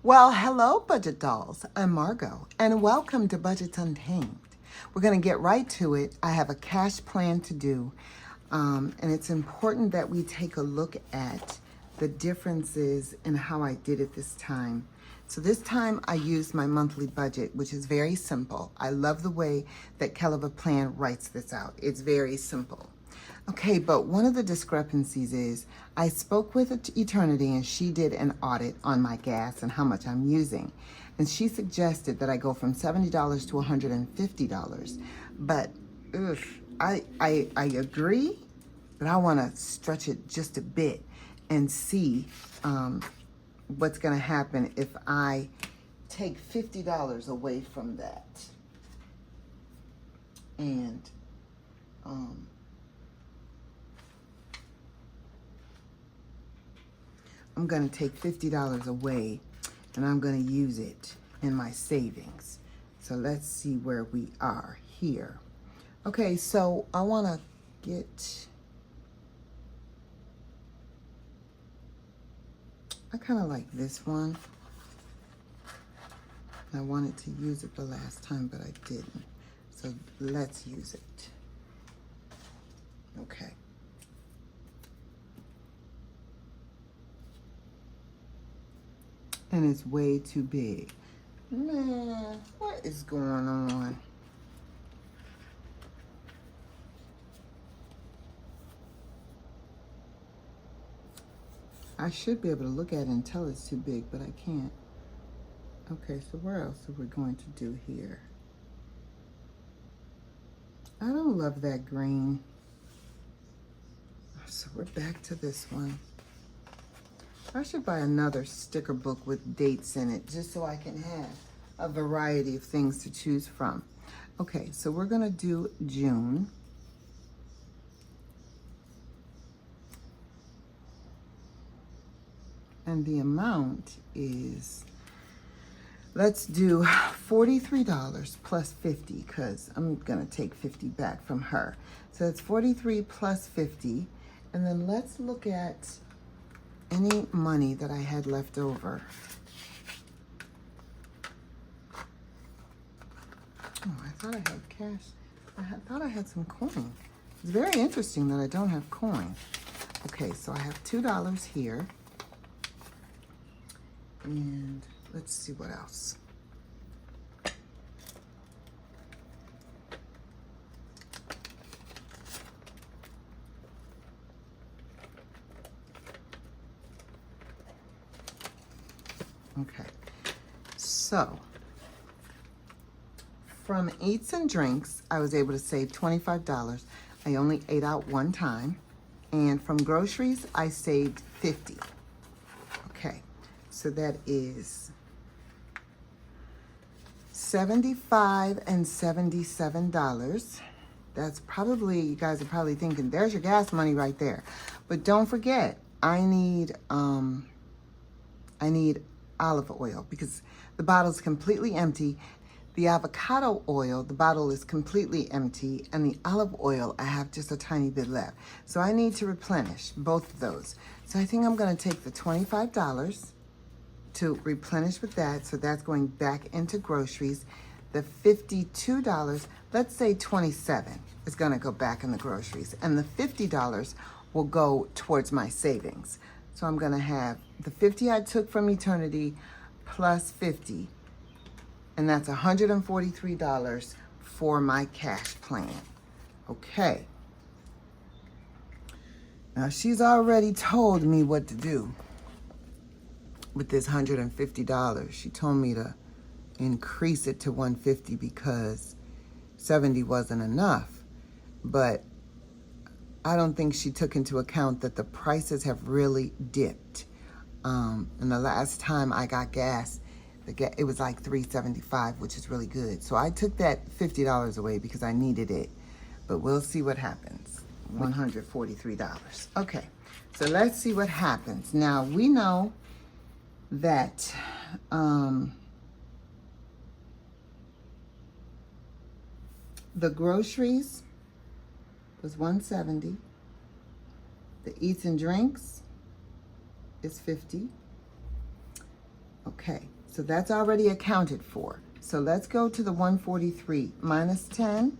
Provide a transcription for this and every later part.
Well, hello, Budget Dolls. I'm Margot, and welcome to Budgets Untamed. We're going to get right to it. I have a cash plan to do, and it's important that we take a look at the differences in how I did it this time. So this time I used my monthly budget, which is very simple. I love the way that Caliber Plan writes this out. It's very simple. Okay, but one of the discrepancies is I spoke with Eternity and she did an audit on my gas and how much I'm using. And she suggested that I go from $70 to $150. But I agree, but I want to stretch it just a bit and see what's going to happen if I take $50 away from that. And I'm going to take $50 away and I'm going to use it in my savings. So let's see where we are here. Okay, so I want to get, I kind of like this one. I wanted to use it the last time, but I didn't. So let's use it. Okay. And it's way too big. Man, what is going on? I should be able to look at it and tell it's too big, but I can't. Okay, so where else are we going to do here? I don't love that green. So we're back to this one. I should buy another sticker book with dates in it just so I can have a variety of things to choose from. Okay, so we're gonna do June. And the amount is, let's do $43 plus 50 because I'm gonna take 50 back from her. So it's 43 plus 50. And then let's look at any money that I had left over. Oh, I thought I had cash. I thought I had some coin. It's very interesting that I don't have coin. Okay, so I have $2 here. And let's see what else. Okay, so from eats and drinks, I was able to save $25. I only ate out one time. And from groceries, I saved $50. Okay, so that is $75 and $77. That's probably, you guys are probably thinking, there's your gas money right there. But don't forget, I need olive oil because the bottle is completely empty. The avocado oil, the bottle is completely empty, and the olive oil, I have just a tiny bit left. So I need to replenish both of those. So I think I'm gonna take the $25 to replenish with that. So that's going back into groceries. The $52, let's say 27 is gonna go back in the groceries. And the $50 will go towards my savings. So I'm gonna have the 50 I took from Eternity plus 50, and that's $143 for my cash plan. Okay. Now she's already told me what to do with this $150. She told me to increase it to $150 because $70 wasn't enough. But I don't think she took into account that the prices have really dipped. And the last time I got gas, it was like $3.75, which is really good. So I took that $50 away because I needed it. But we'll see what happens. $143. Okay, so let's see what happens. Now, we know that the groceries was $170. The eats and drinks is $50. Okay, So that's already accounted for. So let's go to the 143 minus 10.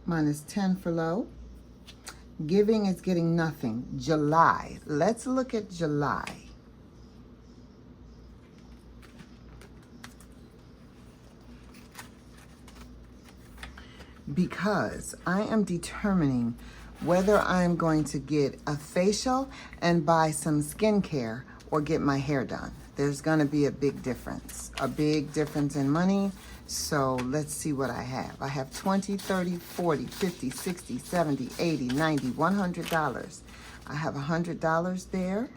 Minus 10 for low. Giving is getting nothing. July. Let's look at July. Because I am determining whether I'm going to get a facial and buy some skincare or get my hair done. There's going to be a big difference in money. So let's see what I have. I have 20, 30, 40, 50, 60, 70, 80, 90, $100. I have $100 there.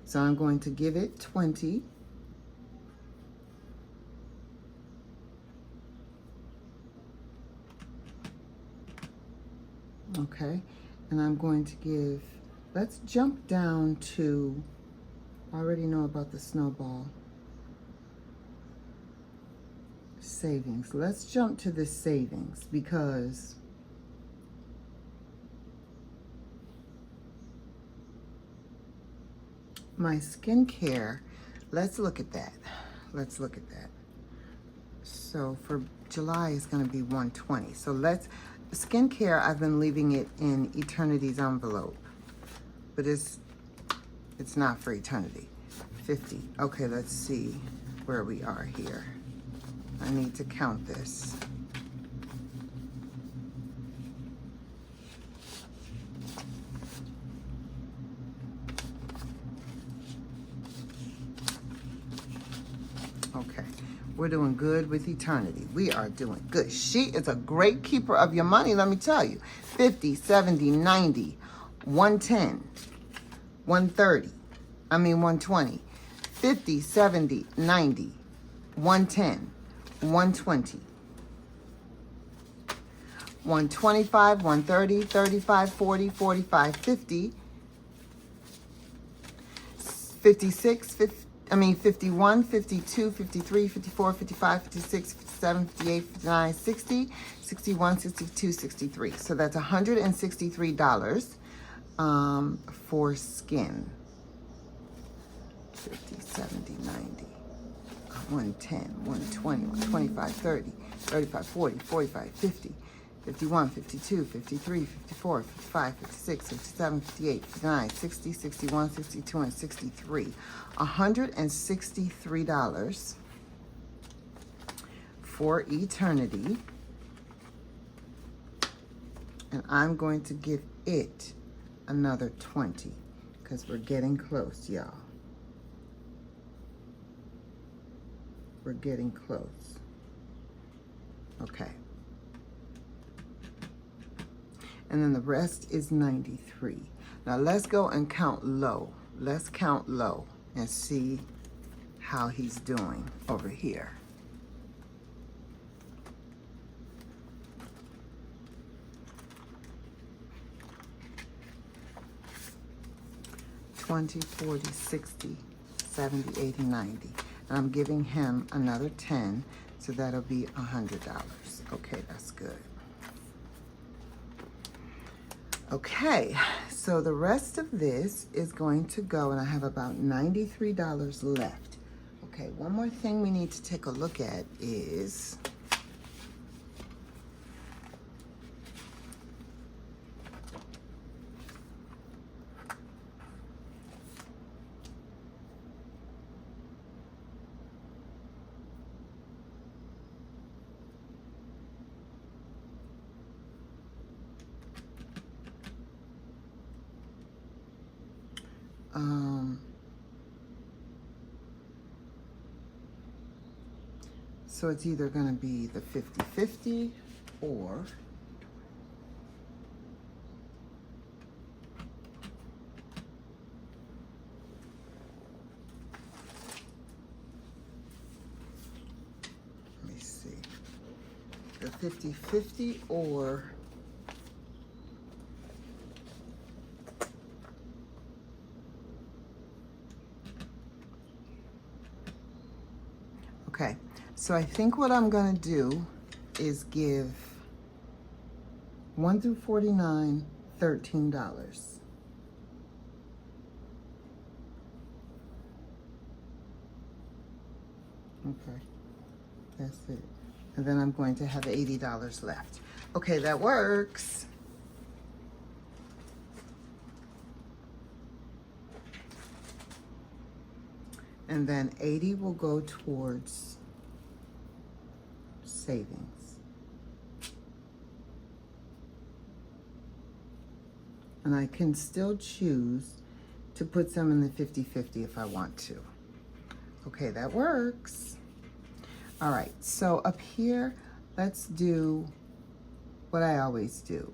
So I'm going to give it 20. Okay, and I'm going to give, let's jump down to, I already know about the snowball savings. Let's jump to the savings because my skincare, let's look at that. Let's look at that. So for July is going to be 120. So let's, skincare, I've been leaving it in Eternity's envelope, but it's not for Eternity. 50. Okay, let's see where we are here. I need to count this. Okay, we're doing good with Eternity. We are doing good. She is a great keeper of your money, let me tell you. 50, 70, 90, 110, 130, 120, 50, 70, 90, 110, 120, 125, 130, 35, 40, 45, 50, 56, 51, 52, 53, 54, 55, 56, 57, 58, 59, 60, 61, 62, 63. So that's $163 for skin. 50, 70, 90, 110, 120, 125, 30, 35, 40, 45, 50, 51, 52, 53, 54, 55, 56, 57, 58, 59, 60, 61, 62, and 63. $163 for Eternity. And I'm going to give it another 20 because we're getting close, y'all. We're getting close. Okay. And then the rest is 93. Now let's go and count low. Let's count low and see how he's doing over here. $20, $40, $60, $70, $80, $90. And I'm giving him another 10, so that'll be $100. Okay, that's good. Okay, so the rest of this is going to go, and I have about $93 left. Okay, one more thing we need to take a look at is so it's either going to be the 50-50 or let me see, the 50-50 or okay. So I think what I'm gonna do is give 1 through 49, $13. Okay, that's it. And then I'm going to have $80 left. Okay, that works. And then 80 will go towards savings. And I can still choose to put some in the 50-50 if I want to. Okay, that works. All right, so up here, let's do what I always do.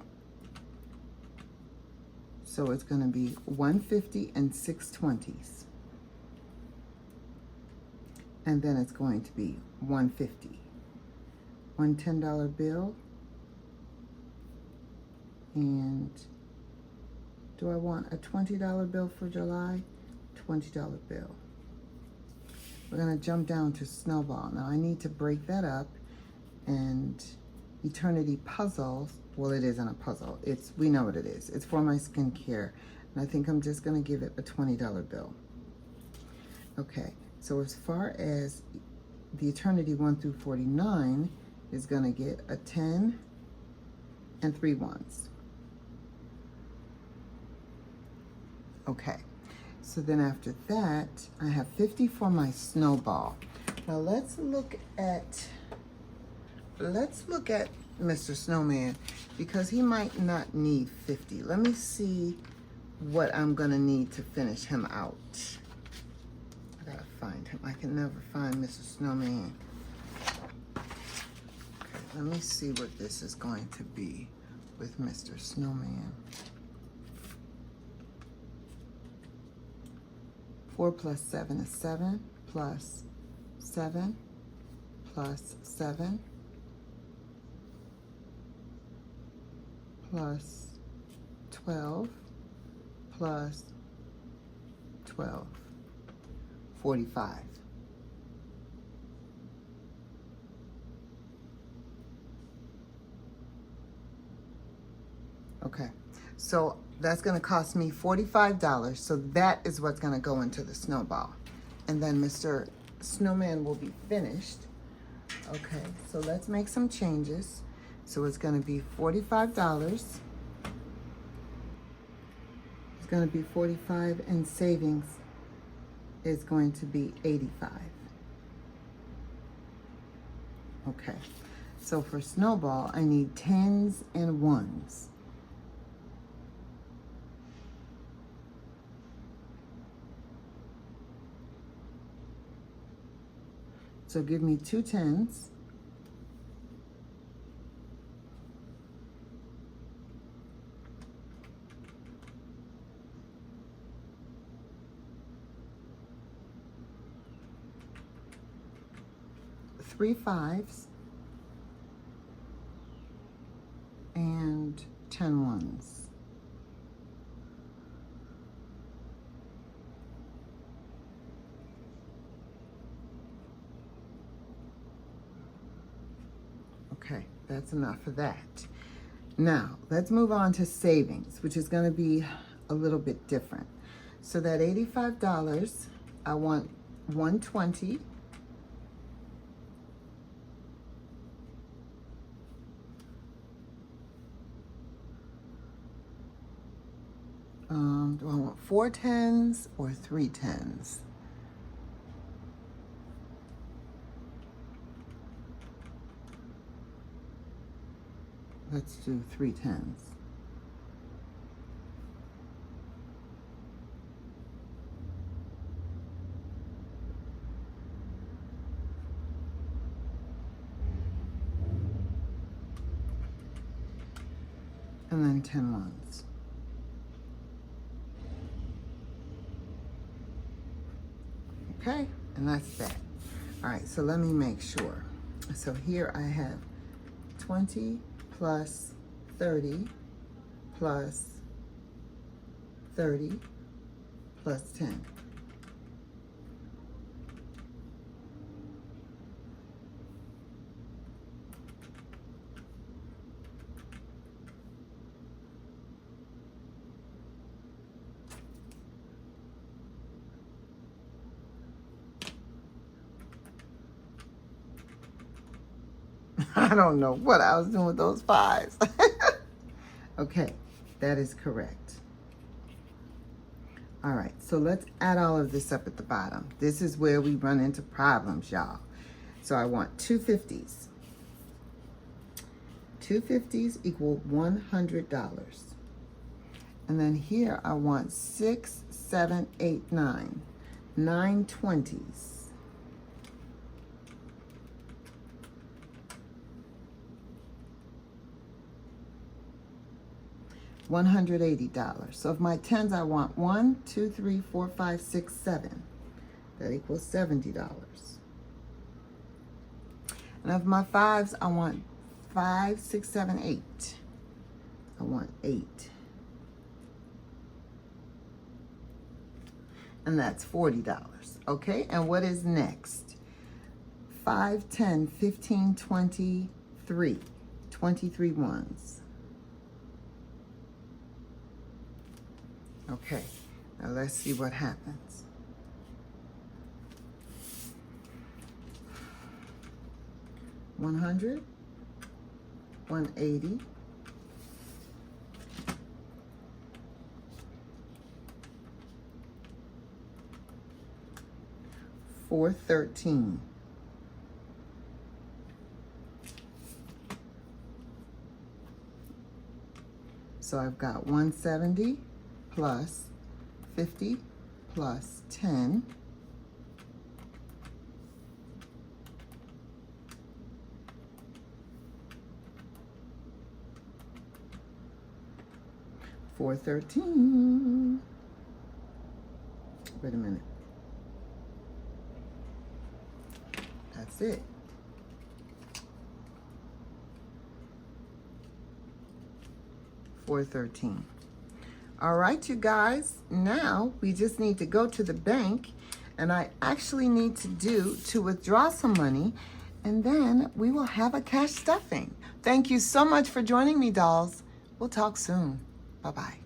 So it's gonna be 150 and 620s. And then it's going to be 150. One $10 bill. And do I want a $20 bill for July? $20 bill. We're gonna jump down to snowball. Now I need to break that up, and eternity puzzles, well, it isn't a puzzle. We know what it is. It's for my skincare. And I think I'm just gonna give it a $20 bill. Okay, so as far as the eternity 1 through 49 is gonna get a 10 and 3 ones. Okay. So then after that, I have 50 for my snowball. Now let's look at Mr. Snowman, because he might not need 50. Let me see what I'm gonna need to finish him out. I gotta find him. I can never find Mr. Snowman. Okay, let me see what this is going to be with Mr. Snowman. 4 plus 7 is 7, plus 7, plus 7, plus 12, plus 12, 45. Okay, so that's gonna cost me $45. So that is what's gonna go into the snowball. And then Mr. Snowman will be finished. Okay, so let's make some changes. So it's gonna be $45. It's gonna be 45, and savings is going to be 85. Okay, so for snowball, I need 10s and 1s. So give me 2 10s. Three 5s. And 10 1s. Okay, that's enough of that. Now, let's move on to savings, which is going to be a little bit different. So that $85, I want 120. Do I want 4 10s or 3 10s? Let's do 3 10s. And then 10 1s. Okay, and that's that. All right, so let me make sure. So here I have 20 plus 30 plus 30 plus 10. I don't know what I was doing with those 5s. Okay, that is correct. All right, so let's add all of this up at the bottom. This is where we run into problems, y'all. So I want 2 50s. 2 50s equal $100. And then here I want 6, 7, 8, 9. 9 20s. $180. So of my 10s, I want 1, 2, 3, 4, 5, 6, 7. That equals $70. And of my 5s, I want 5, 6, 7, 8. I want 8. And that's $40. Okay, and what is next? 5, 10, 15, 23. 23 ones. Okay, now let's see what happens. $100, $180, $413. So I've got 170 plus 50 plus 10 . $413. Wait a minute. That's it. $413. All right, you guys, now we just need to go to the bank, and I actually need to withdraw some money, and then we will have a cash stuffing. Thank you so much for joining me, dolls. We'll talk soon. Bye-bye.